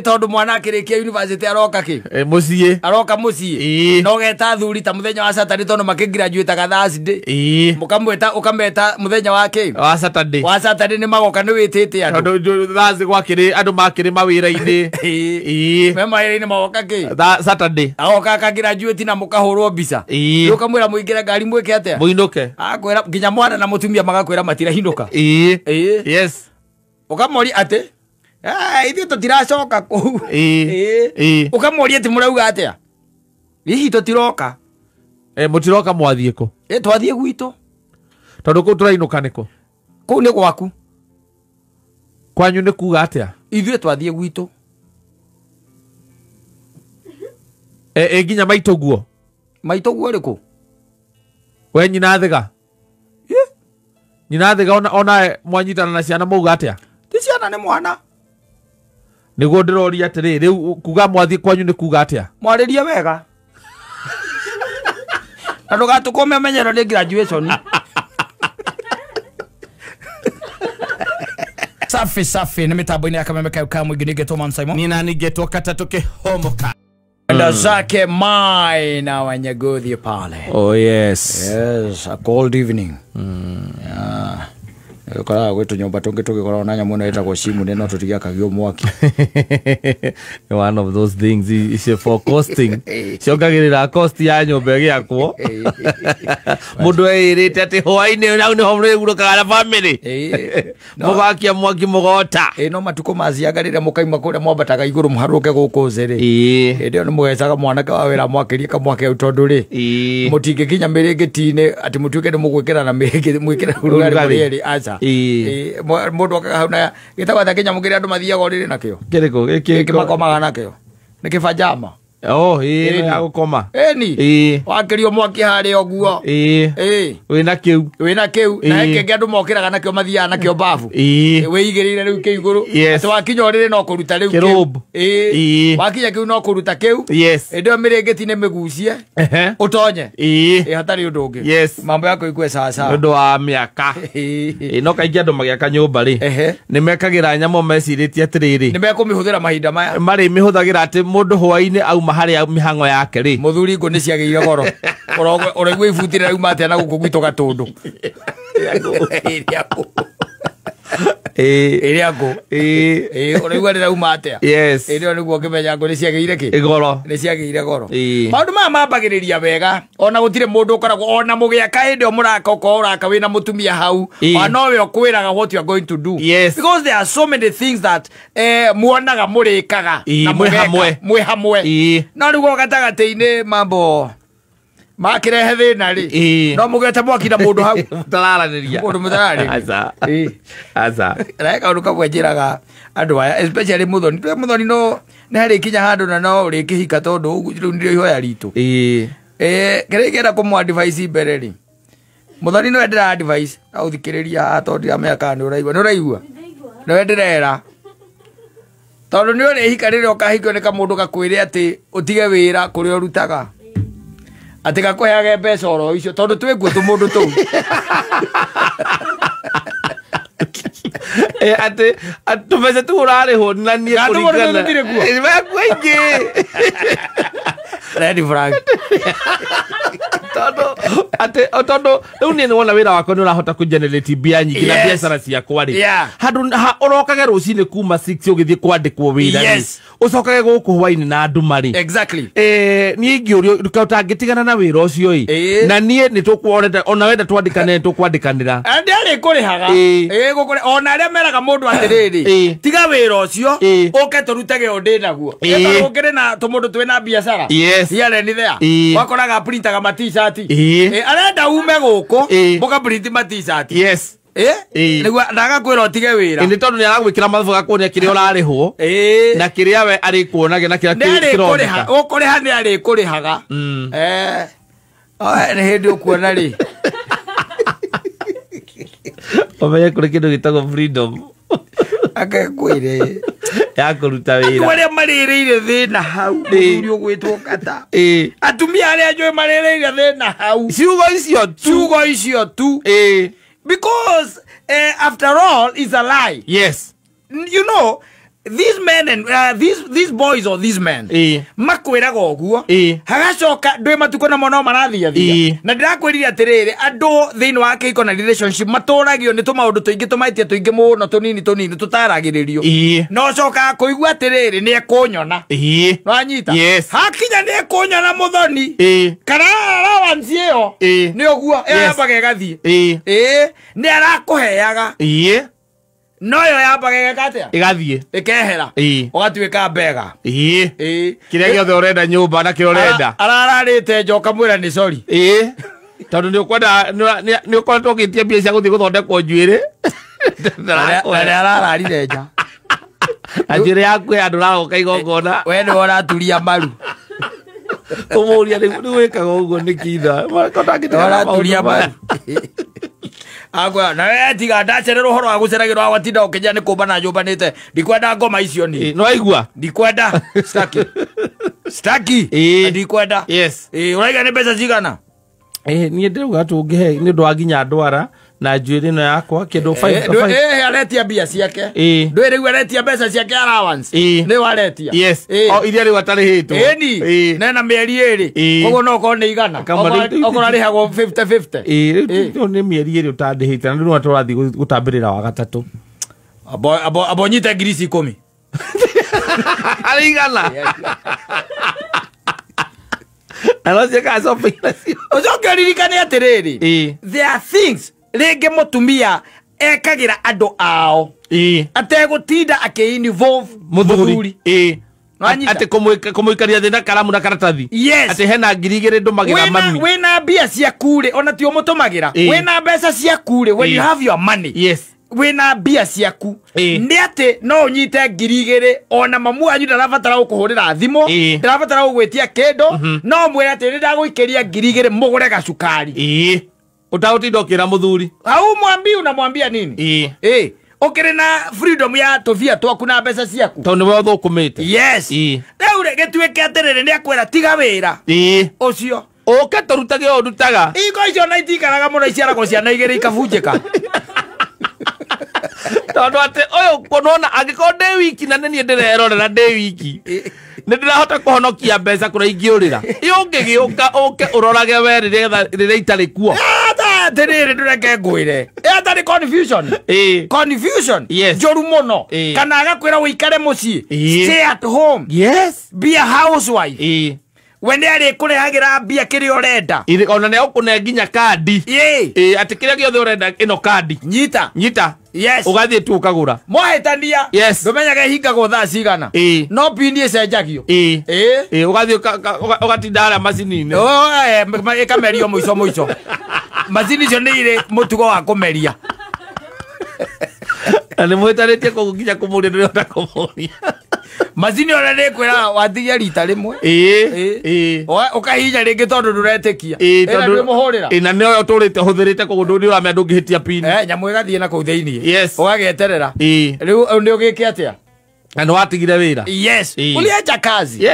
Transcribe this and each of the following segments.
tondu mwana akirikia university aroka ki muciĩ aroka muciĩ no geta thuri ta muthenya wa Saturday tondu makigraduate ka Thursday mukamweta ukameta muthenya wa ki wa Saturday ni magoka ni witite andu tondu Thursday gwakiri andu makiri mawira-ini me mawira-ini magoka ki Saturday agoka ka graduate na mukahurwo mbica ukamwira muingire ngari mwike atia muinuke akwira nginya mwana na mutumia magakwira matira hinuka yes ukamori ate ithuĩ tũtiracoka kũu ũkamũria atĩ mũrauga atĩa hihi tũtiroka mũtiroka mwathiĩ kũ twathiĩ gwitũ tondũ kũu tũrainũka nĩkũ kũu nĩ gwaku kwanyu nĩ kuga atĩa ithuĩ twathiĩ gwitũ nginya maitũguo rĩkũ we nyina thĩga nyina thĩga ona mwanyitana na ciana mauga atĩa ti ciana nĩ mwana niguo ndiroria atiri riu kuga mwathi kwanyu ni kuga atia mwaririe wega na ndugatukome menyero ni graduation safi ni mitambo-ini ya Kameme Kauka mwingi ningetwo Man Simon nina ningetwo Kata tukihomoka enda zake maina wanyagodhi pale yes a cold evening kora gwetu nyumba tungikora na nyamu na etagwo cimu ne no tutigia kagio mwaki one of those things is for costing ciongagirira cost ya nyumba giakwo mundu eirite ati hwaini na ni homre guruka na family mugakia mwaki mugota no matuko maziagarire mukaima kuria mwambataga iguru muharuke guku ziri ndio ni mugecaga mwanake wa wira mwakirie kamwake utondu ri mutingikinya mirigitine ati mutuike ni mugwikira na mirigi mwikira urugari murieri acha mundu akahauna gitagwa ta Kenya mugire andu mathiaga orire nakio kiriko makomaga nakio ni kibajama ya gukoma wakirio mwaki haria oguo wina kiu na ekenge andu mokiraga nakio mathiaga nakio bafu weigirire riu kiiguru ati wakinya orire no kuruta riu kirubu wakinya kiu no kuruta kiu ndio mirigiti ni migucie utonye hatari undu ungi mambo yako ikue sasa undu wa miaka no kaingi andu magiaka nyumba ri ni mekagira nyamo meciritie atiriri ni mekumihũthĩra mahinda maya mari mihũthagira ati mundu hwaini auma haria mihango yake ri muthuri ngo ni ciagĩire goro ũraigua ibutire rauma atĩa na gũkũ gwitũ Gatundu ĩrĩa ngũ ũraigua rĩrauma atĩa ĩrĩa nĩguo ngĩmenya ngũ nĩ ciagĩire kĩ goro nĩ ciagĩire goro maũndũ maya mambagĩrĩria wega ona gũtirĩ mũndũ ũkoragwo ona mũgĩaka hĩndĩ ĩyo mũraka ũkorwo ũraka wĩna mũtumia hau nowe ũkwĩraga what you are going to do because there are so many things that muonaga mũrĩkaga na mwĩ hamwe no nĩguo gatagatĩ-inĩ mambo makirehe thĩna ri no mugete mwaki na mundu hau mutararaniria mundu mutararaniria aza reka undu kabwenjiraga andu aya especially muthoni no nĩ harĩ kinya handu na no uri kihika tondu ugu ndio ihoya ritu kĩrĩkĩenda kũmũ advice mbere ri muthoni no endera advice au thikĩrĩria tondu ya mĩaka nĩ ũraigua no enderera tondu nĩ ũrĩ hika rĩrĩa ũkahikio nĩ kamundu gakwĩre atĩ ũtige wĩra kũrĩa ũrutaga ati gakweage mbeca oro icio tondu twĩguo tũmũndũ tũu ati tũmbeca tu ũrarĩhwo na niĩ kũringana kwĩingĩ Ready Frank tondu riu niĩ nĩwona wĩra wakwa nĩ ũrahota kũgenerate mbia nyingĩ na biacara ciakwa rĩ handũ ũrokage rũcinĩ kuma 6 ũgĩthiĩ kwandĩkwo wĩra ũcokage gũkũ hwainĩ na andũ marĩ niĩ ingĩũrio ũtangĩtigana na wĩra ũcio ĩ na niĩ nĩ tũkwonete ona wenda twandĩkane twandĩkanĩra ndĩ arĩ kũrĩhaga ona arĩa meraga mũndũ atĩrĩrĩ tiga wĩra ũcio ũke tũrutage ũndĩ naguo tondũ ũkĩrĩ na tũmũndũ twĩna biacara here and there wakoraga printaga ma-t-shirt arenda ume gũkũ mũka print ma-t-shirt nĩguo ndagakwĩra ũtige wĩra nĩ tondũ nĩ aragwĩkĩra mathabu gakuonia kĩrĩa ũrarĩhwo na kĩrĩa we arĩkuonagia na kĩrĩa kĩroneka ũkũrĩha nĩ arĩkũrĩhaga nĩ hĩndĩ ũkuona rĩ ũmenye kũrĩ kĩndũ gĩtagwo freedom akakwĩre ya kũruta wĩra arĩa marĩrĩire thĩna hau mũthuri ũgwĩtwo Kata atumia arĩa njũĩ marĩrĩire thĩna hau ciugo icio tu because after all is a lie you know these men and these boys or these men makwira goguo hagacoka ndwe matuko na mono marathia na ndirakwirira atiriri andu thiini wa keiko na relationship maturagio ni tumaundu tuingi tumaitie tuingi muno tunini tutaragiririo no coka kuigua atiriri ni ekunyona no anyita hakinya ni ekunyona muthoni kana allowance iyo ni oguo yambaga igathie ni arakuheaga no yo yambaga igatia igathie ikehera ugatuika mbega kiria giothe urenda nyumba na kio urenda arararite njoka mwira ni sorry tondu ni ukwenda ni ukwenda ugitie mbia cia guthie guthondekwo njuire arararire nja ajire yaku andu ragoka igongona we ni uraturia maru umuria ni wikaga uguo ni kitha uraturia maru agwa na we tiga ndacererwo horo wa guceragirwo wa gwatinda ukija ni kumba na nyumbanite ndikwenda ngoma icio ni no igua ndikwenda staki ndikwenda uraiga ni mbeca cigana nie ndiruga tungihe ni ndo aginya ndwara na njuiri no yakwa kindu 5 aretia bia ciake ndwe riu aretia mbeca ciake allowance ni waretia o iria riu atarihitwo nena mieri iri koguo no ko ni igana okora rihagwo 50-50 ni mieri iri utandihite na ndu aturathi gutambirira wa gatatu abo nyita ngiri 10 ari igana alosia kaso pingasi ojokeririkane atiriri there are things rege mutumia ekagira andu ao ategutinda aki-involve muthuri ate kumuikaria thina karamu na karatathi ate hena ngiri igiri ndumagira mami wina mbia ciaku ri ona ti umutumagira wina mbeca ciaku ri when you have your money wina mbia ciaku ni ati no unyite ngiri igiri ona mamu anyu ndarabatara gukuhurira thimu ndarabatara gugwitia kendo no mwire ati ni ndaguikeria ngiri igiri mugure gacukari utautindokira muthuri au mwambi unamwambia nini ukiri na freedom ya tovia twaku na mbeca ciaku tondu we uthukumite rĩu gĩtuĩke atiriri ni akwira tiga wira ucio uke turutage ndutaga iko icio na itikaraga muno iciaragwo ciana igiri ikabunjika tondu ati uyu kunona angĩkorwo ndĩ wiki na nĩ ndĩrerorera ndĩ wiki nĩ ndĩrahota kũhonokia mbeca kũrĩa ingĩũrĩra ũngĩgĩũka ũke ũrorage we rĩrĩa itarĩ kuo atiriri ndureke ngwire atari confusion njoru muno kana agakwira wikare mucii stay at home be a housewife when ari kurehagira mbia kiri urenda ona ne ukune nginya kandi ati kiria giothe urenda ino kandi nyita ugathie tu ukagura mohitania ndumenyaga hingagwo thaa cigana no pindi icenjagio ugathie ugatindara macini-ini ikamerio muico macini icio nĩ irĩ mũtugo wa kũmeria na nĩ mwĩtarĩtie kũguo nginya kũmũria ndĩrenda kũmũria macini ona nĩ kwĩra watigia rita rĩmwe ũkahinya rĩngĩ tondũ ndũretĩkia ĩna ndĩmũhũrĩra na nĩyo ũtũrĩte ũhũthĩrĩte kũguo ndũramenya ndũngĩhĩtia pini nyamũ ĩgathiĩ na kũu thĩinĩ ũgageterera rĩu nĩ ũgĩke atĩa na nĩ watigire wĩra ũrĩenja kazi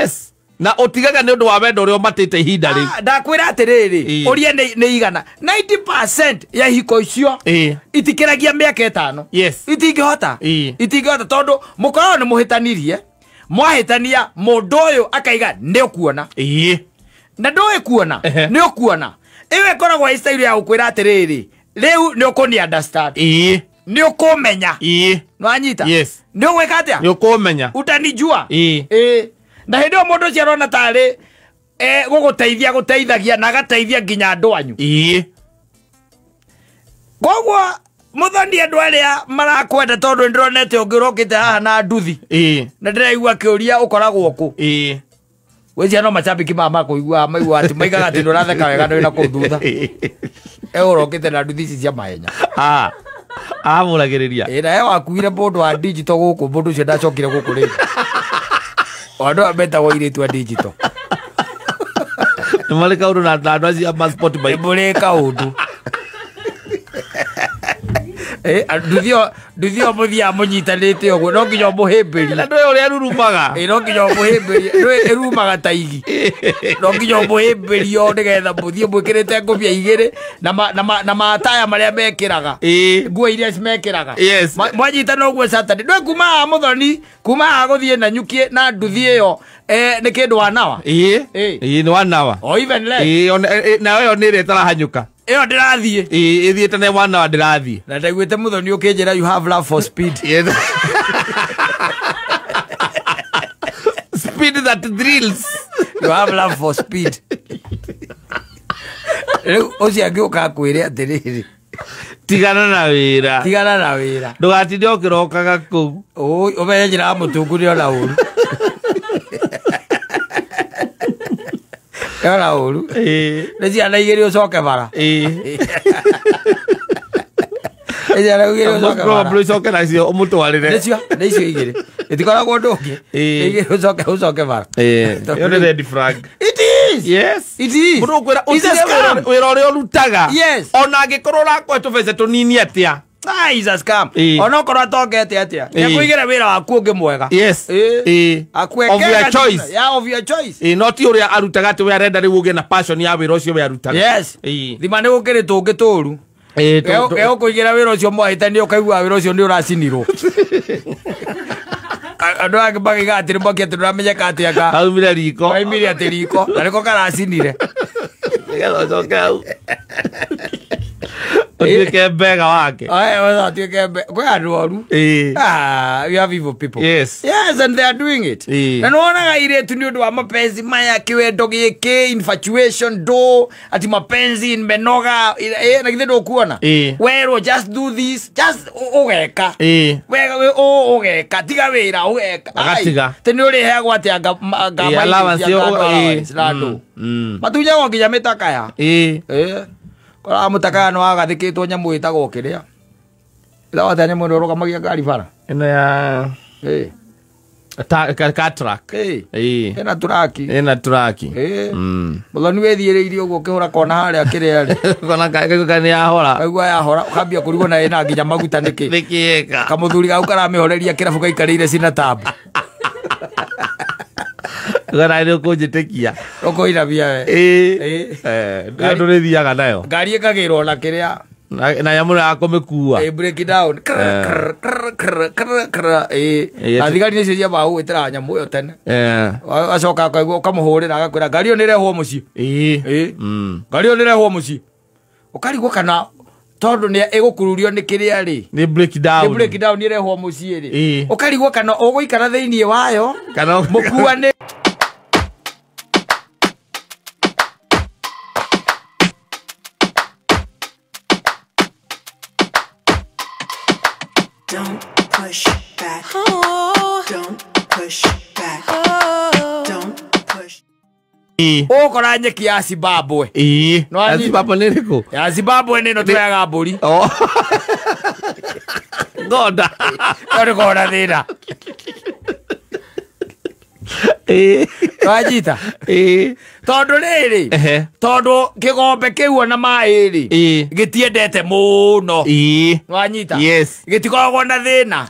na utigaga ni undu wa wendo uri matite ihinda ri ndakwira atiriri urie ni igana 90% ya hiko icio itikiragia miaka 5 itingihota tondu mukorwo ni muhitanirie mwahitania mundu uyu akaiga ni ukuona na ndui kuona ni ukuona iwe koragwo style ya ukwira atiriri riu ni ukuni understand ni ukumenya no anyita ni ugwika atia ni ukumenya utanijua na hindo mundu cio rona tari guguteithagia na gateithia nginya andu anyu koguo muthoni andu aria marakwenda tondu ndironete ungirokite haha na nduthi na ndiraigua kiuria ukoragwo ku wecia no macambiki mama kuigua maigua ati maigaga ati nduratheka wega ndina kuthutha urokite na nduthi ici cia mahenya amuragiriria na wakuire mundu wa digital guku mundu ucio ndacokire guku ri Wado abeta wairetu wa digital. Maleka udu na adwazi ya passport by boleka udu. Nduthio nduthio muthia munyitanite ogwo no nginya muhimbirie na ndoyo ria rurumaga no nginya muhimbirie no erumaga taigi no nginya muhimbirio nigetha muthie mwikirite ngubia igiri na mataya maria mekiraga nguo iria mekiraga mwanyitana ogwo Saturday no kuma muthoni kuma guthie na nyukie na nduthi iyo ni kindu wanawa ni wanawa o even less na wewe ni retara hanyuka iyo ndirathie ithiete ne wanawa ndirathie na ndaiguite muthoni ukinjira you have love for speed speed that drills you have love for speed oci angiuka kwire atiriri tigana na wira ndugatinde ukirokaga ku umenye njira mutungu ni ona uru ona uru ni ciana igiri ucoke bara probably ucoke nacio umutwarire ni icio igiri itikoragwo ndungi igiri ucoke bara yo ni red flag. Yes. It is. Mundu kwira wira uria urutaga. Ona angikorwo rakwetu vece tunini atia. Is a scam. Ona korwo atongete atia. Nikuigira wira waku ungi mwega. Yes. Akwekega. Of your choice. Yeah, of your choice. No ti uria arutaga ati we arenda riu uge na passion ya wira ucio we arutaga. Yes. Thima ni gukiri tungi turu. Eo kuigira wira ucio mwahitani ukaigua wira ucio ni uracinirwo. Andu ake bagiga atiri bokia turamenyeka atia aumire riko aumire ati riko na riko karacinire gacokau Otuike bega wake. Otuike bega. Kwa aduoru. You have evil people. Yes. Yes, and they are doing it. Na nuonaga iretu ni undu wa mapenzi maya kiwendo giki, infatuation, ati mapenzi menoga, na githe ndukuona. Wero just do this, just ugeka. Wega ugeka, tiga wira ugeka. Agatiga. Teni uri heagwo ati anga allowance yo. Matunya ngo nginya mitaka ya. Kora mutaka no agathikitwo nyamu itagwo kiria ila watanya mundu rugamagia ngari bara ino ya ka truck ina truck muthoni wethiiriire uguo kihura kona haria kiria ri kona kani ya hora aigua ya hora ukambia kurigwo na ina nginya maguta niki nikieka kamuthuri gau karamihoreria kirabu gaikarire cina tabu Gara ndo kujitekia. Oko ina bia ndo rithiaga nayo. Ngari ikagirwo na kiria. Na yamura akomekua. Break it down. Athigari ni cia bahu itira nyamu yo tene. Acoka akaigwo kamuhurira agakwira ngari yo nirehwo muci. Ngari yo nirehwo muci. Ukarigwo kana tondu ni egukururio ni kiria ri ni break down ni rehwo muci ri ukarigwo kana uguikara theinie wayo kana mukuane. Don't push back. Don't push back. Don't push. Ukora nyeki ya Zimbabwe. No Zimbabwe ni riko. Ya Zimbabwe ni no tuyaga mburi. Goda. Ori goda thina. Wajita. Tondu riri tondu kigombe kiu na mai ri gitiendete muno wanyita gitikoragwo na thina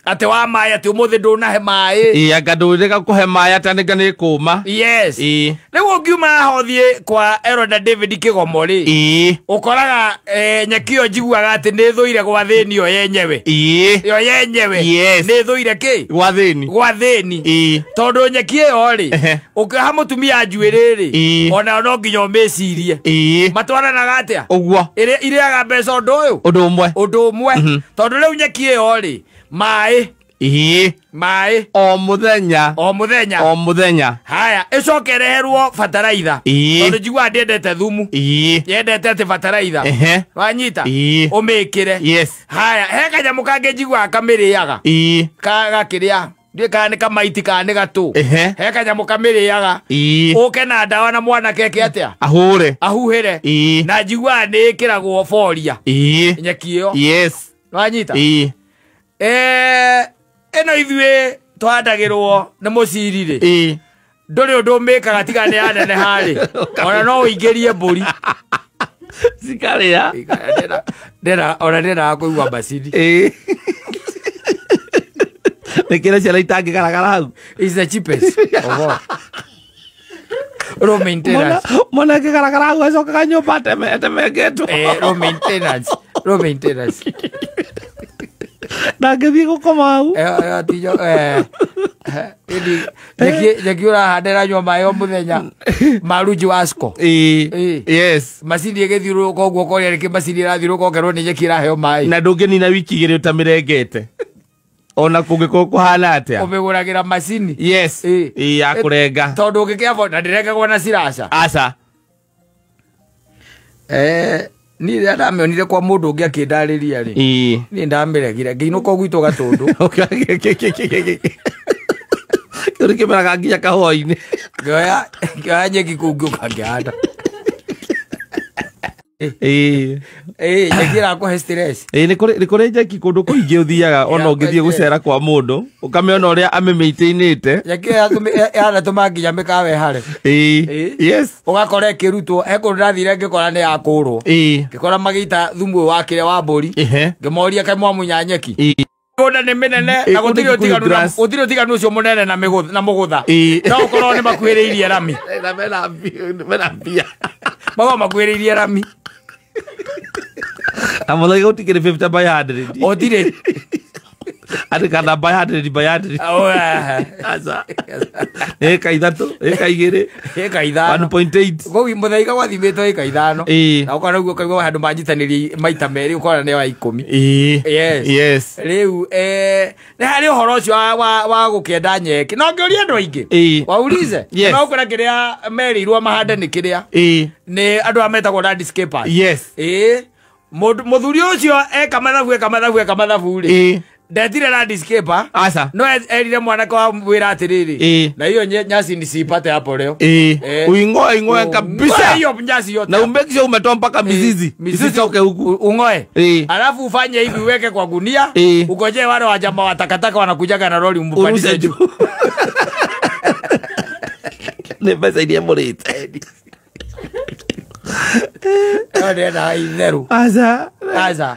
ati wa mai ati umuthi ndunahe mai anga ndurega kuhe mai atanika ni kuma riu ngiuma hothie kwa Eroda David Kigomo ri ukoraga nyekio njiguaga ati ni thuire gwa thini yo yenyewe ni thuire ki gwa thini tondu nyeki yo ri ukiha mutumia njuiri ona no nginya umecirie matwaranaga atia uguo iriaga mbeca undu umwe tondu riu nyeki iyo ri mai o muthenya haya icoke reherwo bataraitha tondu njigua ndiendete thumu yendete ati bataraitha wanyita umikire haya he kanyamu kange njigua kamiriaga gakiria ndika ni kamaiti kane gatu he kanyamu kamiriaga uke na ndawa na mwana keke atia ahuhere na njigua ni kiragwo foria nyeki iyo wanyita eno ithue twandagirwo ni muciri ri nduri undu mikaga tiga ni anene hari ona no uingirie mburi sikaria ndera ona ndera kuigwa macini Nekira ciana itangigaragara hau. Is the cheapest. Low maintenance. Mona kigaragara hau acokaga nyumba temengetwo. Low maintenance. Low maintenance. Na ngĩthiĩ gũkoma hau. Tiyo Jeki ũrahandĩra nyua maĩ o mũthenya marunji wasco. Yes. Macini ĩgĩthiũrũrũka ũguo ũkoria rĩngĩ macini ĩrathiũrũrũka ũkerwo nĩ Jeki ĩraheo maĩ. Na ndũngĩnina wiki igĩrĩ ũtamĩrengete. Ona kũngĩkorwo kũhana atĩa. Ũmĩgũragĩra macini. Yes. Ya kũrenga. Tondũ ũngĩkĩaba na ndĩrengagwo na ciraca. Aca. Ni rĩa ndamĩonire kwa mũndũ ũngĩ akĩndarĩria rĩ. Niĩ ndamĩregire ngĩinũka gwitũ Gatũndũ. Kĩrĩ kĩmeraga nginya kahũa-inĩ. Ngĩoya nyeki kũu ngĩũka ngĩhanda. Nyeki ĩrakũhe stress. Nĩ kũrĩ nyeki kũndũ kũingĩ ũthiaga ona ũngĩthiĩ gũcera kwa mũndũ ũkamĩona ũrĩa amĩmĩitĩinĩte. Nyeki yanatũma nginya mĩkawa ĩhare. Yes. Ũgakora ĩkĩrutwo he kũndũ ndathire ngĩkora nĩ yakũrwo. Ngĩkora magĩita thumu wa kĩrĩa wa mbũri. Ngĩmoria kaĩ mwamunya nyeki. Mĩgũnda nĩ mĩnene na gũtirĩ ũtiganu ũcio mũnene na mũgũtha. No ũkorwo nĩ makuhĩrĩirie rami. Mago makuhĩrĩirie rami. Na mũthenya gũtikĩrĩ 50 by 100. Ũtirĩ. Atĩ kana by 100 by 100. Aca. Ĩka ithatũ, ĩka igĩrĩ. Ĩka ithano. 1.8. Gũi mũthenya gwathimĩtwo ĩka ithano. Na ũkona ũguo kaigua handũ manyitanĩria maita merĩ ũkona nĩ wa 10. Yes. Rĩu nĩ harĩ ũhoro ũcio wa gũkĩenda nyeki. No ngĩũria andũ aingĩ. Waulize. Na ũkora kĩrĩa merirwo mahande nĩ kĩrĩa. Nĩ andũ arĩa metagwo landscapers. Yes. Mũthuri ũcio eka mathabu rĩ. Ndetire landscaper. Aca. No erire mwanake wa wĩra atĩrĩrĩ. Na hiyo nyasi nisipate hapo leo. Uing'oe kabisa. Hiyo nyasi yote. Na umeki sure umetoa mpaka mizizi. Isitoke huku. Ung'oe. Alafu ufanye hivi uweke kwa gunia. Ugoje wale wa jamaa wa takataka wanakujaga na lori umpandishe juu. Nimesaidia Mũrĩte. Ndena itheru. Aca.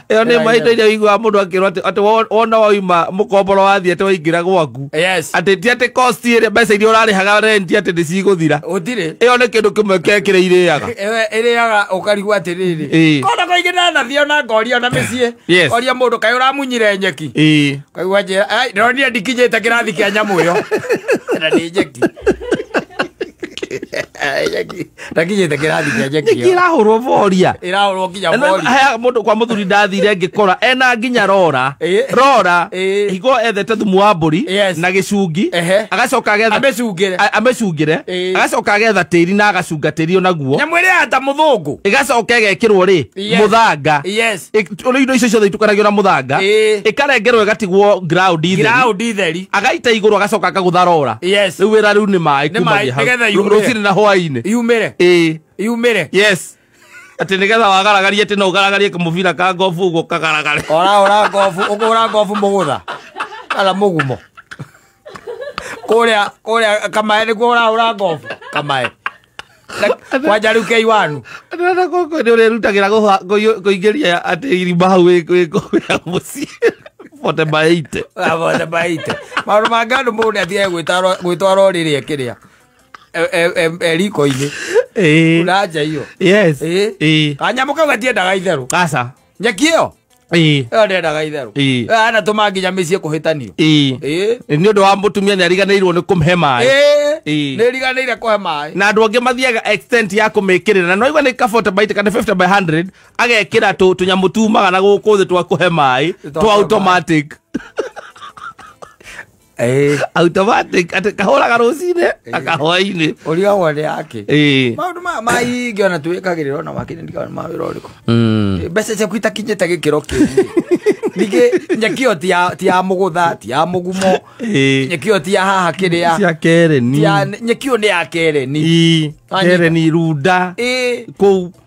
Ĩyo nĩ mahinda iria ũiguaga mũndũ akĩrwo atĩ wona wauma mũkomboro wathiĩ atĩ waingĩra gwaku. Atĩ ti atĩ cost ĩrĩa mbeca iria ũrarĩhaga rent atĩ nĩcigũthira. Ũtirĩ. Ĩyo nĩ kĩndũ kĩmwe kĩrĩa irĩaga. Ĩrĩaga ũkarigwo atĩrĩrĩ. Kona kaingĩ nathi ona ngoria ona mĩciĩ. Oria mũndũ kaĩ ũramunyire nyeki. Kaigua njĩra ndĩronire ndikinyĩte kĩrathi kĩa nyamũ ĩyo. Na nĩ nyeki. Ndakinyĩte kĩrathi kĩa nyeki ĩyo. Irahũrwo voria. Irahũrwo nginya voria. Haya mũndũ kwa mũthuri ndathire ngĩkora ena nginya rora. Higo ethete thumu wa mbũri na gĩcungi. Agacoka agetha amĩcungĩre. Agacoka agetha tĩri na agacunga tĩri onaguo. Nyamũ ĩrĩa ta mũthũngũ. Ĩgacoka ĩgekĩrwo rĩ mũthanga. Indo icio ciothe itukanagio na mũthanga. Ĩkarengerwo ĩgatigwo ground theri. Agaita igũrũ agacoka akagũtha rora. Rĩu wĩra rĩu nĩ maĩ kumagia hau. Rũcinĩ na hwaĩ-inĩ. Yumĩre. Yes. Atĩ nĩgetha wagaragarie atĩ no ũgaragarie kamũbira ka ngobu ũguo kagaragare. Ũkũhũra ngobu mũgũtha kana mũgumo. Kũrĩa kamaĩ nĩguo ũrahũra ngobu kamaĩ. Kwanja rĩu kĩiwanu. Ndĩrenda kũkũ nĩ ũrĩrutagĩra kũingĩria atĩ irima hau wĩkũhũra mũciĩ. 40 by 80. 40 by 80. Maũndũ mangĩ andũ mũndũ nĩathiaga gwĩtwara rĩrĩa kĩrĩa. Riko-inĩ. Ũranja iyo. Yes. Kanyamũ kau gatiendaga itherũ. Aca. Nyeki ĩyo. Ĩyo ndĩendaga itherũ. Anatũma nginya mĩciĩ kũhĩtanio. Nĩ ũndũ wa mũtumia nĩ ariganĩirwo nĩ kũmhe maĩ. Nĩ ariganĩire kũhe maĩ. Na andũ angĩ mathiaga extent ya kũmĩkĩrĩra. Na no igua nĩ ka 40 by 80 kana 50 by 100 agekĩra tũnyamũ tumaga na gũkũ thĩ twa kũhe maĩ twa automatic. Automatic atĩ kahũraga rũcinĩ akahwainĩ. Ũrĩagwo nĩ yake. Maũndũ maingĩ ona twĩkagĩrĩra ona makĩria ndikana mawĩra ũrĩkũ. Mbeca ciaku itakinyĩte gĩkĩro kĩu. Ningĩ nyeki ĩyo ti ya mũgũtha, ti ya mũgumo. Nyeki ĩyo ti ya haha kĩrĩa. Cia kereni. Nyeki ĩyo nĩ ya kereni. Kereni runda.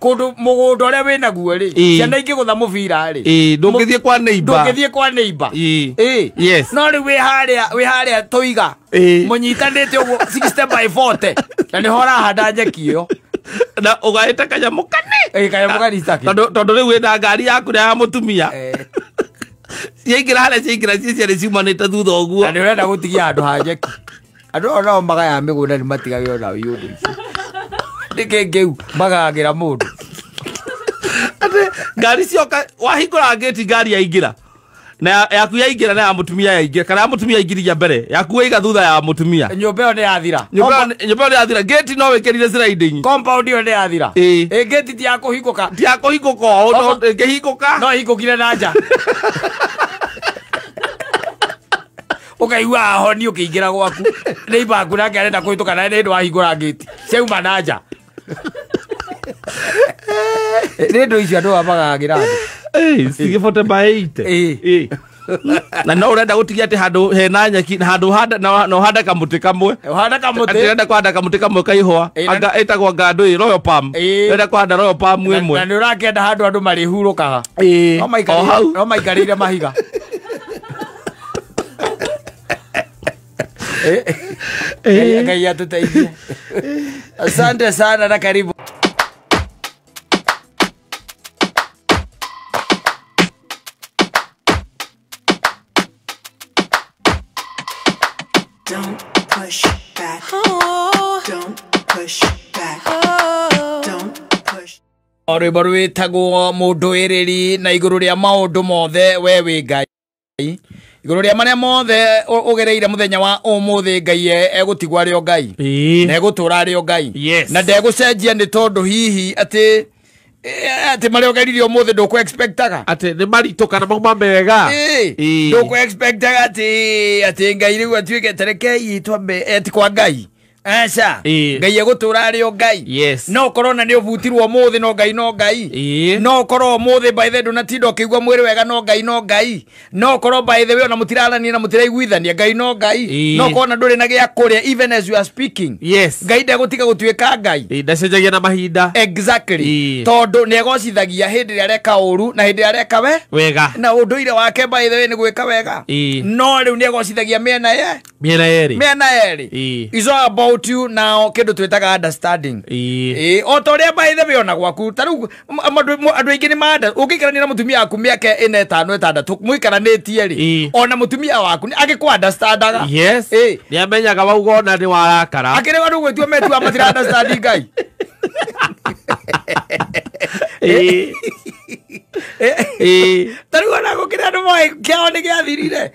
Kũndũ mũgũnda ũrĩa wĩnaguo rĩ. Ciana ingĩgũtha mũbira rĩ. Ndũngĩthiĩ kwa neighbor. Ndũngĩthiĩ kwa neighbor. Yes. No rĩu wĩ harĩa tũiga. Mũnyitanĩte ũguo 60 by 40. Na nĩho ũrahanda nyeki ĩyo. Na ũgaĩte kanyamũ kanini. Kanyamũ kanini take. Tondũ rĩu wĩna ngari yaku na ya mũtumia. Yaingira hale ciaingira cicia ciumanite thutha uguo. Nĩ ũrenda gũtigia andũ hanjeki. Andũ no magaya mĩgũnda nĩ matigage ona ũyũ ũndũ icio. Nĩkĩ ngĩu magagĩra mũndũ. Ate ngari cioka wahingũra gate ngari yaingira. Na yaku yaingira na ya mutumia yaingira kana ya mutumia yaingiriria mbere. Yaku waiga thutha ya mutumia. Nyũmba ĩyo nĩ yathira. Nyũmba ĩyo nĩ yathira. Gate no wĩkĩrire sliding. Compound ĩyo nĩ yathira. Gate ti ya kũhingũka. Ti ya kũhingũka no ĩngĩhingũka. No hingũkire na nja. Ũkaigua honi ũkĩingĩra gwaku. Neighbor aku nake arenda kũhĩtũka na nĩ ndũ wahingũra gate. Ciauma na nja. Nĩ ndũ icio andũ amagagĩra andũ. Sigifote baite. Na no urenda gutigia ati handu hena nyeki na handu handa no handa kamuti kamwe. Handa kamuti. Ati urenda kwanda kamuti kamwe kaihwa. Anga etagwo ngandũ royal palm. Urenda kwanda royal palm imwe. Na nĩ ũrakenda handu andũ marĩ hurũkaga. No maikarĩire mahiga. Ngai atuteithie. Asante sana na karibu. Don't push back. Don't push back. Don't push. Rwĩmbo rwĩtagwo mũndũ ĩrĩri na igũrũ rĩa maũndũ mothe we wĩ Ngai. Igũrũ rĩa marĩa mothe ũgereire mũthenya wa ũmũthĩ Ngai egũtigwo arĩ o Ngai. Na egũtũra arĩ o Ngai. Na ndegũcenjia nĩ tondũ hihi atĩ marĩa ũgerire ũmũthĩ ndũkũ-expectaga. Atĩ nĩ maritũ kana mauma mega. Ndũkũ-expectaga atĩ Ngai rĩu atuĩke tarekei twambe ti kwa Ngai. Aca Ngai egũtũra arĩ o Ngai. No ũkorwo na nĩ ũbutirwo ũmũthĩ no Ngai no Ngai. No ũkorwo ũmũthĩ by the way ndũnatinda ũkĩigua mwĩrĩ wega no Ngai no Ngai. No ũkorwo by the way ona mũtirarania na mũtiraiguithania Ngai no Ngai. No ũkorwo na ndũrĩ na gĩa kũrĩa even as you are speaking. Ngai ndegũtiga gũtuĩka Ngai. Ndacenjagia na mahinda. Exactly. Tondũ nĩ egocithagia hĩndĩ ĩrĩa areka ũru na hĩndĩ ĩrĩa areka wega. Na ũndũire wake by the way nĩ gwĩka wega. No rĩu nĩ egocithagia mĩena yerĩ. It's all about you now kindu twitaga understanding. O to ria by the way ona gwaku taru andu aingi ni manda ukikarania na mutumia waku miaka 5-6 muikaranĩtie ri ona mutumia waku agikwa understandaga. Ni amenyaga wauga ona ni warakara akire wandu gwetua metua matira understanding Ngai. Taru ona gukira andu moe kiao ni giathirire.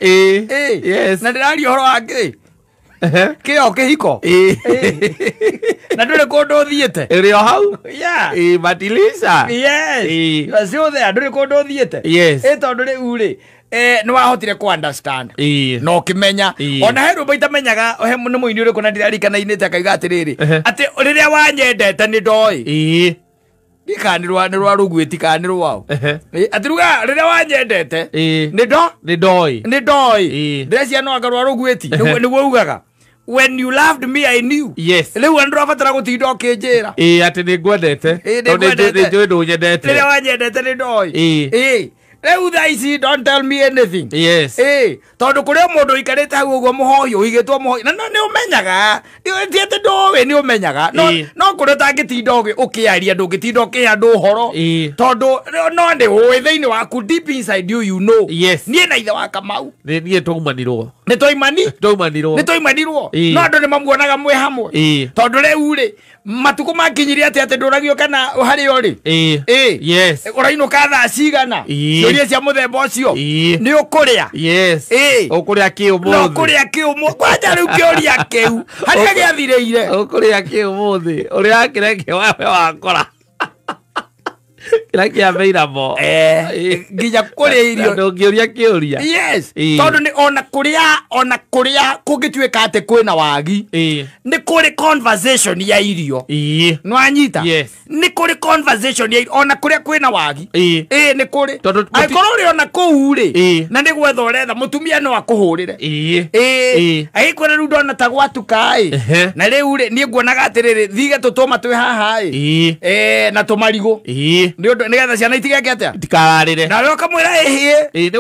Na ndirari horo wangi kĩo kĩhiko na ndũrĩ kũndũ ũthiĩte ĩrĩ o hau Matilisha ciothe ndũrĩ kũndũ ũthiĩte tondũ rĩu rĩ nĩ wahotire ku understand no ũkĩmenya ona he rũmba itamenyaga he nĩ mũini ũrĩkũ na ndirarikana-inĩte akaiga atĩrĩrĩ atĩ rĩrĩa wanyendete nĩ ndoĩ ndikanĩrwa nĩ rwa rũgwĩti kana nĩ rwao atĩ ruga rĩrĩa wanyendete nĩ ndoĩ ndĩreciria no anga rwa rũgwĩti nĩguo ugaga when you loved me I knew. Rĩu andũ rabatara gũtinda ũkĩnjĩra atĩ nĩ ngwendete nĩnjũĩ ndũnyendete rĩrĩa wanyendete nĩ ndoĩ. Rĩu thaa ici don't tell me anything. Tondũ kũrĩa mũndũ ũikarĩte hau ũguo mũhohi ũhigĩtwo mũhohi na nĩ ũmenyaga ti atĩ ndũĩ nĩ ũmenyaga no kũrĩa ũtangĩtinda ũkĩaria ndũngĩtinda ũkĩhe andũ ũhoro tondũ no nĩ ũĩ thĩinĩ waku deep inside you know niĩ na ithe wa Kamau niĩ tũmanirwo nĩ tũimanirwo no andũ nĩ mamuonaga mwĩ hamwe tondũ rĩu rĩ matuko makinyire atĩ ndũragio kana harĩ ũrĩ ũrainũka thaa cigana ciũria cia mũthemba ũcio nĩ ũkũrĩa ũkũrĩa kĩ ũmũthĩ no kũrĩa kĩ ũmũthĩ kwanja rĩu kĩũria kĩu harĩa gĩathirĩire ũkũrĩa kĩ ũmũthĩ ũrĩa kĩreke wawe wakora kila kiameira mo nginya kuria irio ndũngĩũria kĩũria tondũ nĩ ona kũrĩa kũngĩtuĩka atĩ kwĩna wagi nĩ kũrĩ conversation ya irio nwanyita nĩ kũrĩ conversation ya irio ona kũrĩa kwĩna wagi nĩ kũrĩ angĩkorwo ũrĩ ona kũu rĩ na nĩ gwetha ũretha mũtumia no akũhũrĩre agĩkwĩra rĩu ndona ta gwatuka na rĩu rĩ niĩ nguonaga atĩrĩrĩ thige tũtũma twĩ haha na tũmarigũ nĩgetha ciana itigeke atĩa itikararĩre na rĩo kamwĩra ĩhĩĩ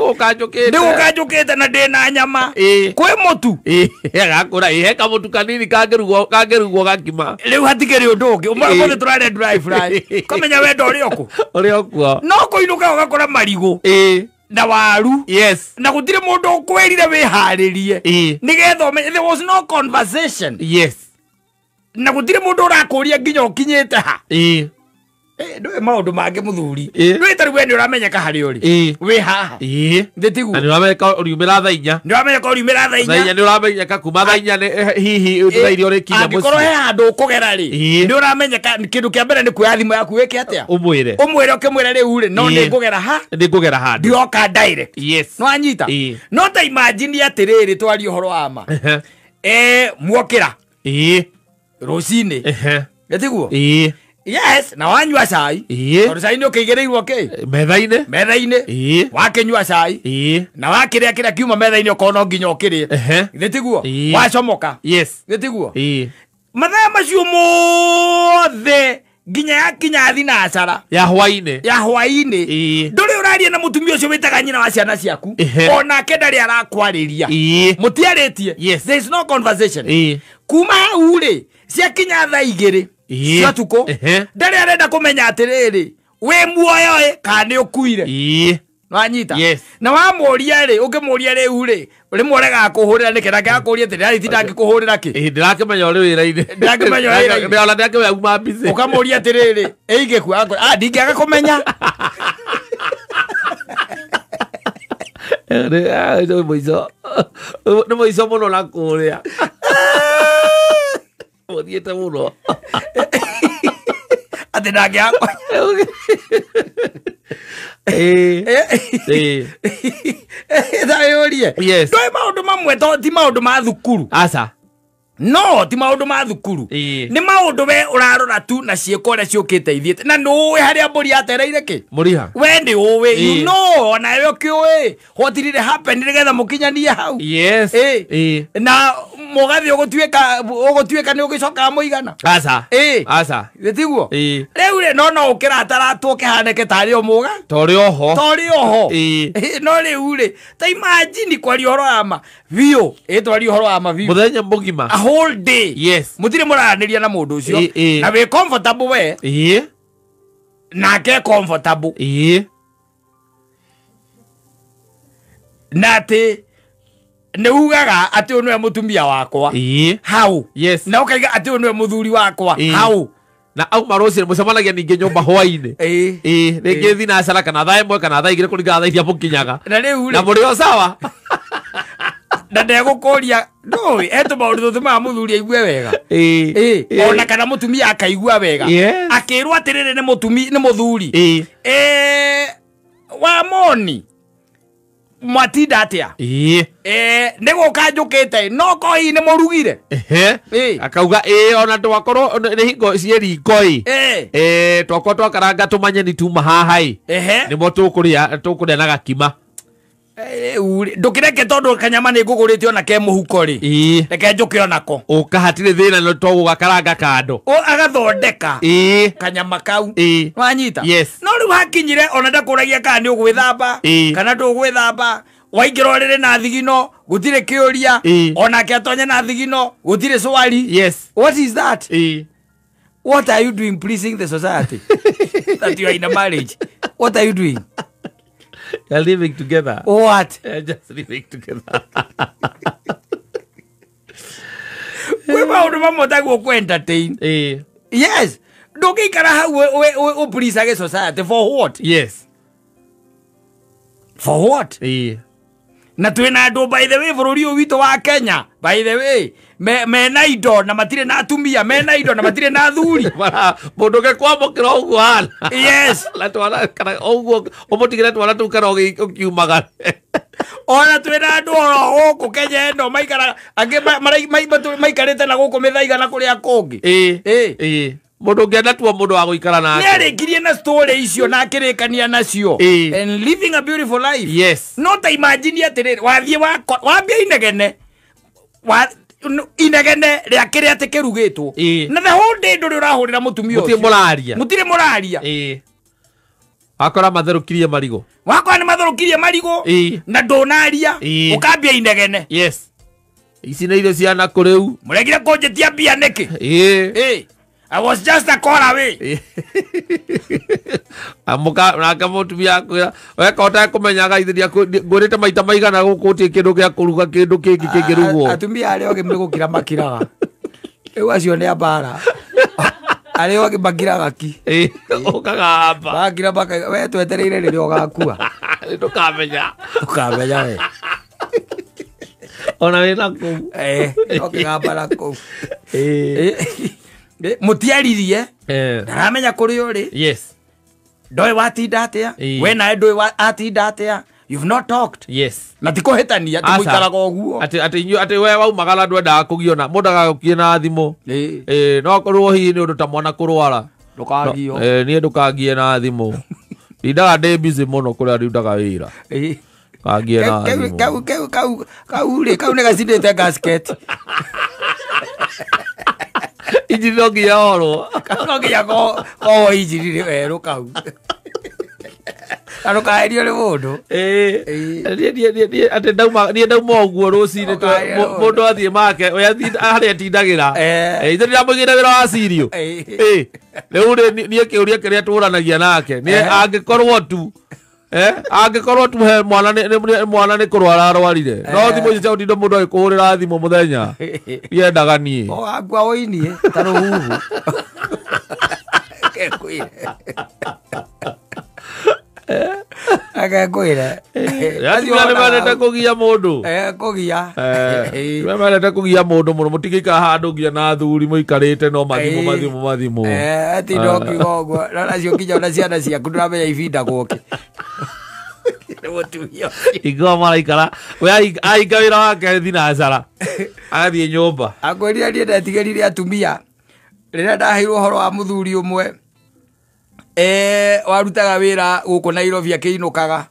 nĩgũkanjũkĩte na ndĩna nyama kwĩ mũtu agakũra he kamũtu kanini kangĩrugwo gakima rĩu hatikĩrĩ ũndũ ũngĩ ũmũthĩ tũrarĩa dry fry kamenya wenda ũrĩ okuo no kũinũka ũgakora marigũ na waru Yes. na gutire mundu ukwirire wiharirie nigetha umenye there was no conversation. Yes. Na gutire mundu urakuria nginya ukinyite ha. Ndwe maundu mange muthuri. Ndwe tari we ni uramenyeka hari uri. We haha. Ndetigu. Ani uramenyeka uriumira tha 4. Ndi uramenyeka uriumira tha 4. Tha 4 ni uramenyeka kuma tha 4 hihi uthairi uri kinya muci. Angikoro he handu ukugera ri. Ndi uramenyeka kindu kia mbere ni kuya thimu yaku weke atia. Umwire ukimwira ri uri no ndi ngugera ha. Ndi ngugera ha. Ndioka direct. Yes. No anyita. No ta imagine atiriri twari uhoro wa ma. Muokira. Rosine. Ndetigu. Yes, na wanyua cai. Tondu cai ni ukigereirwo ki metha-ini wakinyua cai na wakiria kiria kiuma metha-ini ukona nginya ukirie gitiguo wacomoka gitiguo mathaa macio mothe nginya yakinya thinacara ya hwaini nduri uraria na mutumia ucio witaga nyina wa ciana ciaku onake ndari arakwariria mutiaritie. There is no conversation. Kuma hau ri ciakinya thaa 2 cia tuko ndari arenda kumenya atiriri we muoyo kana ni ukuire wanyita na wamuria ri ungimuria ri uri uri murega kuhurira ni kira gakuria atiriri tindangi kuhurira ki ndirakimenya uri wira-ini ndakimenya wira-ini ndala ndake uma busy ukamuria atiriri eige ku ndingiaga kumenya ni muico muno na kuria uthiete muno ati ndangiakwa thayurie ndoi maundu mamwe ti maundu ma thukuru aca no ti maundu ma thukuru ni maundu we urarora tu na ciiko ria ciukite ithiete na nduwi haria mburi atereire ki muriha we ndi uwi you know na yo kiuwi what did happen nigetha mukinyanie hau na mugathi ugutuika ni ugicoka muigana aca gitiguo riu ri no ukirataratu kihaneke tari o muga tori oho no riu ri ta imagine kwari horo ama vio twari horo ama vio muthenya mugima a whole day mutire muraraniria na mundu ucio na we comfortable we nake comfortable nate neugaga ati unwe mutumia wakwa hau na ukaiga ati unwe muthuri wakwa hau na au marosi mucemanagia ninge nyumba hwaini ringi thinacara kana thaa 1 kana thaa 2 kuringana thaa iria mukinyaga na muri o sawa na ndegukuria ndoi eto maundu tutuma muthuri aigue wega ona kana mutumia akaigua wega akirwa atiriri ni muthuri wa moni matinda atia niguka njukite no koi ni murugire akauga ona twakorwo ni hingo cie riko twakorwo twakaranga tumanye ni tuma hahai nimo tukuria na gakima ndukireke tondu kanyama ni ngugurite ona ke muhuko ri reke njuke onako ukahatire thina no to gugakaranga kando agathondeka kanyama kau wanyita no riu hakinyire ona ndakuragia kana ni ugwithamba kana ndugwithamba waingira riri na thigino gutire kiuria ona ke atonye na thigino gutire swali what is that what are you doing pleasing the society that you are in a marriage what are you doing you're living together what just living together we maundu mamwe taguo ku entertain yes ndugikara hau we please age society for what for what na twina andu by the way bururi uyu witu wa Kenya by the way mena indo na matire na atumia mena indo na matire na thuri mundu ge kwamukira uguo hana la twara kana uguo umutigire twara tu kana ukiumaga ona twina andu guku Kenya ndo maikara ange maikarite na guku mithaiga na kuria kungi mundu ngenda tuo mundu wa guikara nake nĩarĩkirie na story icio na akĩrĩkania nacio and living a beautiful life no ta imagine atirĩrĩ wathiĩ wambia inegene inegene rĩa kĩrĩa atĩ kĩrugĩtwo na the whole day ndũrĩ ũrahũrĩra mũtumia ũcio mũtirĩ mũraria wakora matherũkirie marigũ wakora nĩ matherũkirie marigũ na ndũnaria ũkambia inegene ici nĩ irio cia nakũ rĩu mũregire kũnjĩtia mbia nĩkĩ I was just a call away. Amuka na kamutumia kwira we kota kumenyaga ithiria ngurite maita maigana gukuti kindu gia kuruga kindu kingi kingirugwo atumia ari oge migukira makiraga eu acio ne abara ari oge makiraga ki ukagamba bakira baka we twetereire ririo gakua tukamenya we ona wina ku oge gambara ku mutiaririe ndaramenya kuri uri yes Doi watinda atia we nae ndoi atinda atia you've not talked yes na tikohetania tumuikaraga oguo ati we waumagara ndwendaga kugiona mundu agagukie na thimu no korwo hihi ni undu ta mwana kurwara ndukagio nie ndukangie na thimu indaga ndi busy muno kuria ndutaga wira kangie na thimu kau ni gacindite gasket injiri no nginya orwo no nginya ko injiri weru kau ano kaerio ni mundu ati ndauma uguo rucini mundu athie make we aria atindagira ithe ndiramwigire wira wa cirio riu nie kiuria kiria turanagia nake ni angikorwo tu angikorwo tu he mwana ni kurwara arwarire no thimu icio utindo mundu agikuhurira thimu muthenya yendaga nie agua oinie ta ruhuhu agakwira ni marete kugia mundu marete kugia mundu muno mutigika handu ngia na thuri muikarite no mathimu ati ndo kigogo nacio kinya ona ciana ciaku nduramenya ibinda guki igwa maraikara we ainga wira wake thinacara agathie nyumba akwĩrire niĩ ndetigĩrire atumia rĩrĩa ndaheirwo ũhoro wa mũthuri ũmwe warutaga wĩra gũkũ Nairobi akĩinũkaga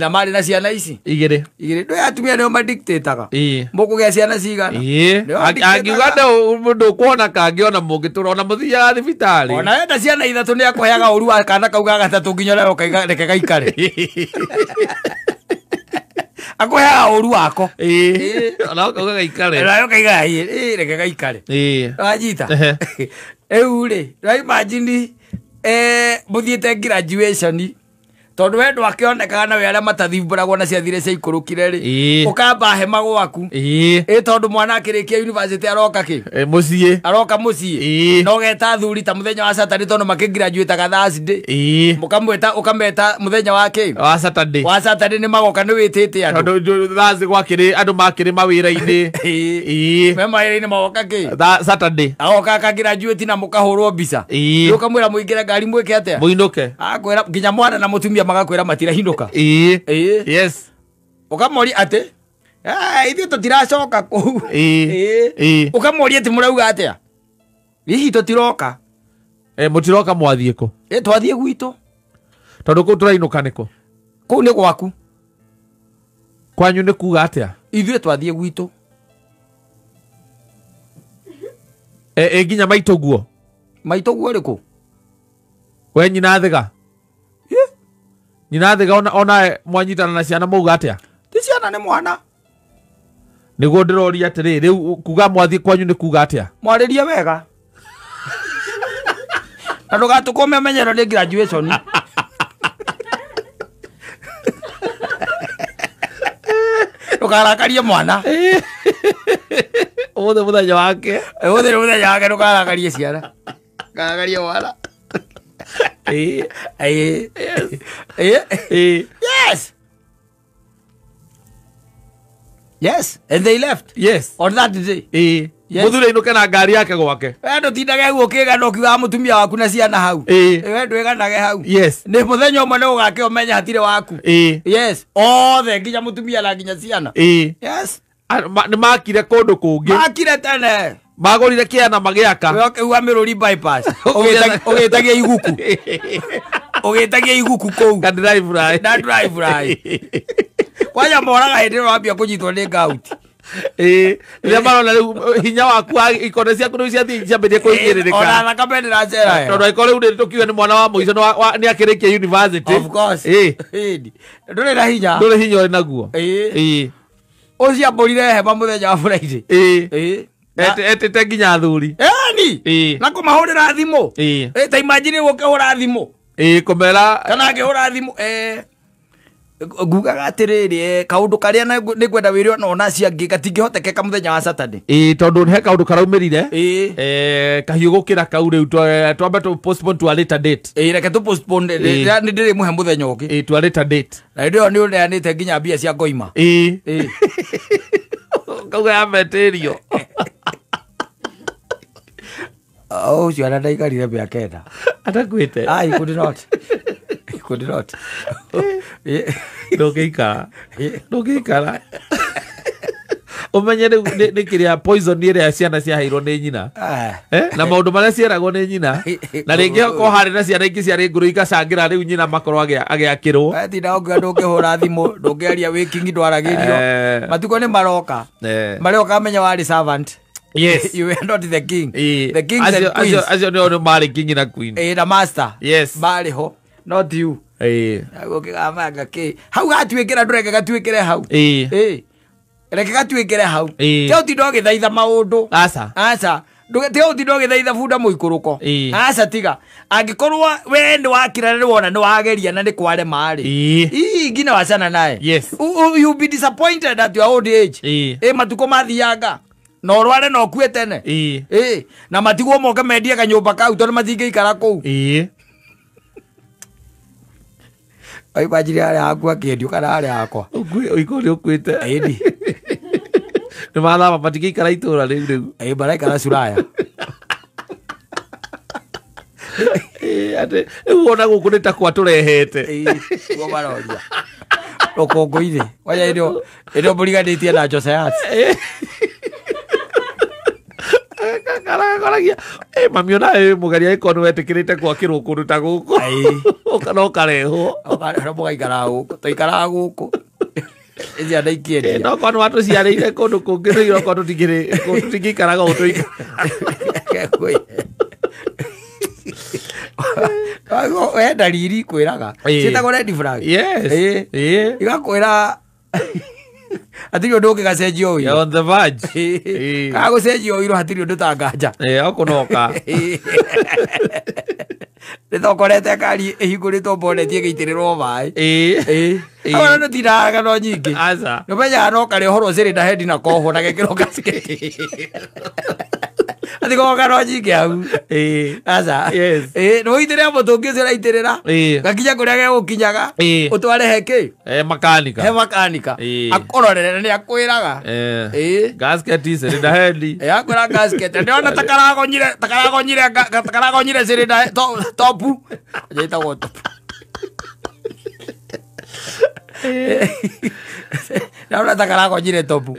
na marĩ na ciana ici igĩrĩ ndũĩ atumia nĩo madictator mũkũgĩa ciana cigana angiuga mũndũ ũkuona kangĩona mũngĩtũra ona mũthiaga thibitarĩ ona wenda ciana ithatũ nĩ akũheaga ũru wa kana kauga gatatũ nginya nayo reke gaikare akũheaga ũru wako ona kauga gaikare nayo kaiga reke gaikare wanyita rĩu rĩ imagine mũthiĩte graduation tondu we ndwakĩonekaga na we arĩa matathimbũragwo na ciathire cia ikũrũkire rĩ ũkamba hema gwaku tondu mwana akĩrĩkia university aroka mũciĩ aroka mũciĩ no geta thuri ta mũthenya wa Saturday tondu makĩgraduataga Thursday ũkameta mũthenya wa Saturday nĩ magoka nĩ wĩtĩte andũ tondu Thursday gwakĩrĩ andũ makĩrĩ mawĩra-inĩ me mawĩra-inĩ magoka Saturday agoka akagraduate na mũkahũrwo mbica rĩu ũkamwĩra mũingĩre ngari mwĩke atĩa mũinũke akwĩra nginya mwana na mũtumia magakwĩra matirahinũka yes ukamori ate ithuĩ tũtiracoka kũu ukamoria ati mũrauga atĩa hihi tũtiroka mũtiroka mwathiĩ kũ twathiĩ gwitũ tondũ kũu tũrainũka nĩkũ kũu nĩ gwaku kwanyu nĩ kuga atĩa ithuĩ twathiĩ gwitũ nginya maitũguo rĩkũ we nyina thega nyina thega ona mwanyitana na ciana mauga atĩa ti ciana nĩ mwana nĩguo ndĩroria atĩrĩ rĩu kuga mwathiĩ kwanyu nĩ kuga atĩa mwarĩrie wega na ndũgatũkũme menyero nĩ graduation ndũkarakarie mwana ũmũthĩ mũthenya wake ndũkarakarie ciana karakarie mwana yes and they left on that day mũthuri ainũke na ngari yake gwake ndũtindage guo kĩgana ũkiugaga mũtumia waku na ciana hau we ndwĩganage hau nĩ mũthenya ũmwe nĩ ũgake ũmenya hatirĩ waku yes othe nginya mũtumia na nginya ciana yes nĩ makire kũndũ kũngĩ makire tene magũrire kĩana magĩaka ũkiuga Mĩrũri bypass ũgĩtagia iguku kũu na drive right kwanja moraga hĩndĩ ĩyo wambia kũnyitwo nĩ ngauti rĩrĩa marona rĩu hinya waku ikone ciaku rĩu ciathiĩ ciambĩtie kũigĩrĩrĩka ona thakame ndĩracera tondũ angĩkorwo rĩu tũkiuga nĩ mwana wa mũico nĩ akĩrĩkia university ndũrĩ na hinya ũrĩ naguo ũciambũrire hema mũthenya wa Friday etete nginya thuri Mami na kumahurira thimu ta imagine ukihura thimu kumera kana ngihura thimu ngugaga atiriri kaundu karia ni kwenda wiri ona ona cia ngi gatingĩhotekeka muthenya wa Saturday tondu he kaundu karaumirire kahiu gukira kau riu twambe tu postpone to a later date reke tu postpone ni ndiri muhe muthenya ungi to a later date na ndio ni uneanite nginya mbia cia ngoima kauga ya material ucio ana ndaikarire mbia kenda atakwite ai could not ndũngĩikara umenye nĩ kĩrĩa poison ĩrĩa ciana ciaheirwo nĩ nyina na maũndũ marĩa cieragwo nĩ nyina na rĩngĩ okorwo harĩ na ciana ingĩ ciarĩ ngũrũ igacangĩra rĩu nyina makorwo agĩakĩrwo tinda ũngiuga ndũngĩhũra thimũ ndũngĩaria wĩkingi ndwaragĩrio matukũ nĩ maroka marĩoka amenya warĩ servant. Yes, you are not the king. The king and queens. As you know, marry king and queen. The master. Yes. Marry ho, not you. Okay, amaga ke. How gatuikira ndureke gatuikire hau. Reke gatuikire hau. Te utindo githaitha maundu. Aca. Te utindo githaitha bunda muikuruko. Aca tiga. Angikorwo we ndi wakira ni wona ni wageria na ni kware mari. Ngina wacana naye. Yes. You be disappointed at your old age. Matuko mathianga. No rware no kue tene na matigwo moke mendia kanyumba kau tondu matingĩikara kuu ai bajiri ari akwa kendio kana ari akwa ikori ukwite ni mathama matingĩikara itura riu baraikara suraya ate uona gũkũ nĩ ta kwa tũrehete guo maroria rũkũngũ-inĩ waya ĩno mbũriganĩtie na Josayat karagia mami ona mugaria ikono wetikirite gwakirwo kundu ta guku no karehwo mugaikara guku tuikara guku ezi andaikiendia no kono watu ciarĩire kundu kungi no iroko tutingikaraga utuikara wenda riri kwiraga ciĩtagwo red flag igakwĩra atiri undu ungigacenjia uyu on the verge gagucenjia uyu hatiri undu tanganja okunoka nithokorete kari ihingũrĩtwo mbonetie gĩitĩrĩrwo maĩ ona nĩtiraga no nyingĩ nĩmenyaga no karĩ ũhoro ũcĩrĩ na hendi na koho na gekĩro gasketi atikoga no nyingĩ hau aca nĩwĩitĩrĩra mũtũngĩ ũcio ũraitĩrĩra gakinya kũrĩa gegũkinyaga ũtware hekĩ makanika akũrorere na nĩakwĩraga gasketi cĩrĩ na hendi akwĩra gasketi ndĩona takaragonyire cĩrĩ na topu njaitagwo topu naona takaragonyire topu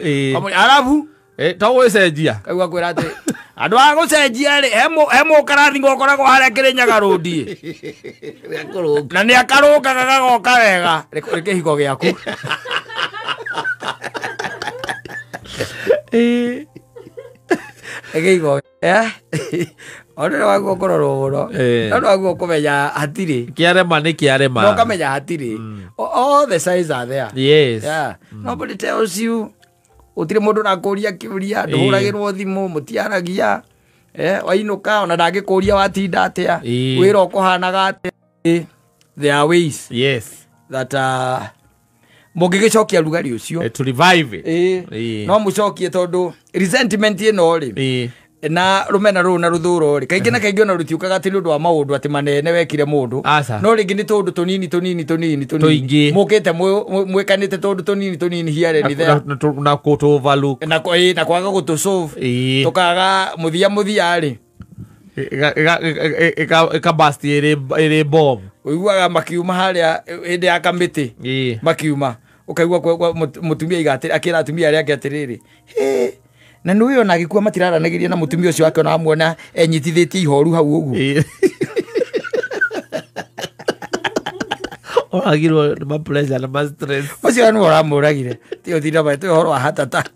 arabu togwĩcenjia kaigua kwĩra atĩ andũ a gũcenjia rĩ he mũkarathi ngokoragwo harĩa kĩrĩnyaga rũndi na nĩ akarũngaga gagoka wega rĩ kĩhiko gĩaku ĩkĩhiko onere waguo kũrorwo mũno nondu waguo kũmenya hatirĩ kĩarema nĩ kĩarema no kamenya hatirĩ all the signs are there. Yes. Nobody tells you utire mundu nakuria kiuria nduhuragirwo thimu mutiaragia wainuka ona ndangikuria watinda atia wira ukuhanaga atia. There are ways that mungigicokia rugari ucio to revive no mucokie tondu resentment ino ri na rumena ru na ruthuro ri kaingĩ na kaingĩ ona rutiukaga ati nundu wa maundu ati manene wekire mundu no ringi ni tondu tunini mukite mwekanite tondu tunini hiare ni there na kuto overlook na kwaga gutu solve tukaga muthia ri eka basti ere bomb uiguaga makiuma haria hinde ya kamiti makiuma ukaigua mutumia igatira akira atumia aria atiriri na nä ona agäkua matiraranagiria na mutumia ucio wake ona amuona enyitithĩtie ihoru hau ũguo oragirwo nĩ ma pressure na ma stress ũcio nĩ ũramũragire ti ũtinda maitũ ũhoro wa heart attack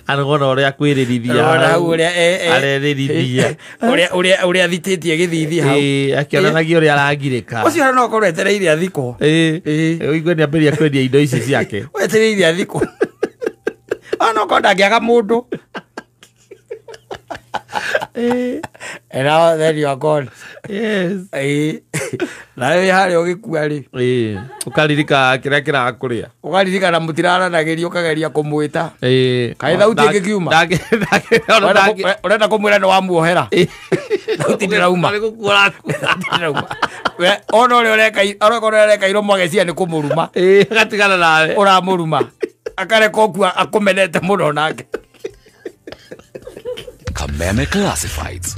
anagona ũrĩa kwĩrĩrithia hau arerĩrithia ũrĩa thitĩtie gĩthithi hau akĩonanagia ũrĩa arangirĩka ũcio no korwo etereire athikwo ũigua nĩ ambĩrĩria kwendia indo ici ciake wetereire athikwo ona ko ndangĩaga mũndũ And now then you are gone. Yes. Na wewe hali ugikua ri. Ukaririka kiria kirakuria. Ukaririka na mutiraranagiria ukageria kumwita. Kai thauti igikiuma. Urenda kumwira no wamuohera. Thauti ndirauma. We ono uri ureka iromo gecia ni kumuruma. Gatigana nawe. Uramuruma. Akareka okua akumenete muno nake. Kameme Classifieds.